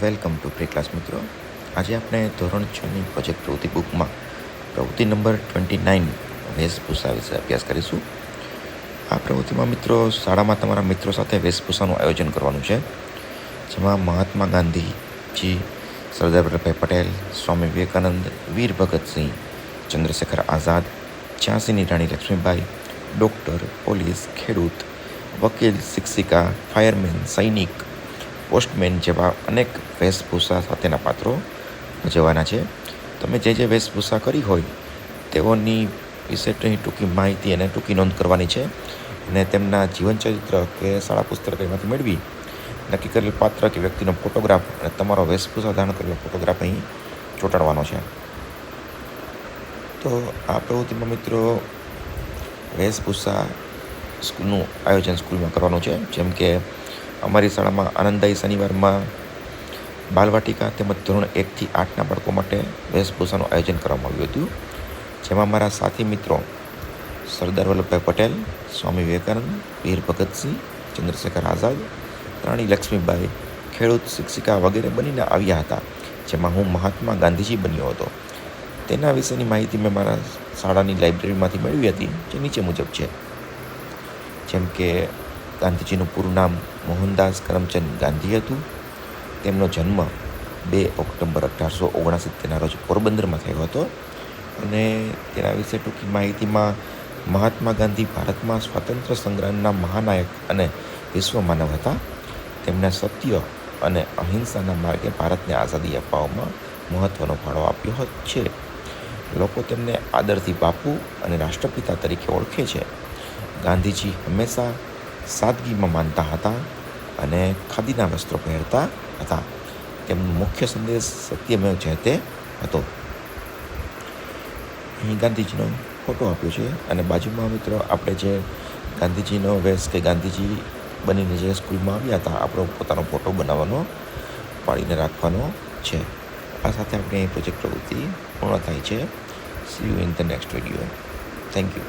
Welcome to pre class મિત્રો. આજે આપણે ધોરણ 6ની પ્રોજેક્ટ પ્રવૃત્તિ બુકમાં પ્રવૃત્તિ નંબર 29 વેશભૂષા વિશે અભ્યાસ કરીશું. આ પ્રવૃત્તિમાં મિત્રો શાળામાં તમારા મિત્રો સાથે વેશભૂષાનું આયોજન કરવાનું છે, જેમાં મહાત્મા ગાંધીજી, સરદાર વલ્લભભાઈ પટેલ, સ્વામી વિવેકાનંદ, વીર ભગતસિંહ, ચંદ્રશેખર આઝાદ, ઝાંસીની રાણી લક્ષ્મીબાઈ, ડૉક્ટર, પોલીસ, ખેડૂત, વકીલ, શિક્ષિકા, ફાયરમેન, સૈનિક, પોસ્ટમેન જેવા અનેક વેશભૂષા સાથેના પાત્રો ભજવવાના છે. તમે જે વેશભૂષા કરી હોય તેઓની વિશેની ટૂંકી માહિતી અને ટૂંકી નોંધ કરવાની છે, અને તેમના જીવનચરિત્ર કે શાળા પુસ્તક એમાંથી મેળવી નક્કી કરેલ પાત્ર કે વ્યક્તિનો ફોટોગ્રાફ અને તમારો વેશભૂષા ધારણ કરેલો ફોટોગ્રાફ અહીં ચોંટાડવાનો છે. તો આ પ્રવૃત્તિમાં મિત્રો વેશભૂષા સ્કૂલનું આયોજન સ્કૂલમાં કરવાનું છે, જેમ કે અમારી શાળામાં આનંદદાયી શનિવારમાં બાલવાટિકા તેમજ ધોરણ 1 થી 8ના બાળકો માટે વેશભૂષાનું આયોજન કરવામાં આવ્યું હતું, જેમાં મારા સાથી મિત્રો સરદાર વલ્લભભાઈ પટેલ, સ્વામી વિવેકાનંદ, વીર ભગતસિંહ, ચંદ્રશેખર આઝાદ, રાણી લક્ષ્મીબાઈ, ખેડૂત, શિક્ષિકા વગેરે બનીને આવ્યા હતા, જેમાં હું મહાત્મા ગાંધીજી બન્યો હતો. તેના વિશેની માહિતી મેં મારા શાળાની લાઇબ્રેરીમાંથી મેળવી હતી, જે નીચે મુજબ છે. જેમ કે ગાંધીજીનું પૂરું નામ મોહનદાસ કરમચંદ ગાંધી હતું. તેમનો જન્મ 2 ઓક્ટોબર 1869ના રોજ પોરબંદરમાં થયો હતો, અને તેના વિશે ટૂંકી માહિતીમાં મહાત્મા ગાંધી ભારતમાં સ્વાતંત્ર્ય સંગ્રામના મહાનાયક અને વિશ્વ માનવ હતા. તેમણે સત્ય અને અહિંસાના માર્ગે ભારતને આઝાદી અપાવવામાં મહત્ત્વનો ફાળો આપ્યો છે. લોકો તેમને આદરથી બાપુ અને રાષ્ટ્રપિતા તરીકે ઓળખે છે. ગાંધીજી હંમેશા સાદગીમાં માનતા હતા અને ખાદીના વસ્ત્રો પહેરતા હતા. તેમનો મુખ્ય સંદેશ સત્યમેવ જયતે હતો. અહીં ગાંધીજીનો ફોટો આપ્યો છે, અને બાજુમાં મિત્રો આપણે જે ગાંધીજીનો વેશ કે ગાંધીજી બનીને જે સ્કૂલમાં આવ્યા હતા, આપણો પોતાનો ફોટો બનાવવાનો, પાડીને રાખવાનો છે. આ સાથે આપણે પ્રોજેક્ટ પ્રવૃત્તિ પૂર્ણ થાય છે. C you in the next video. Thank you.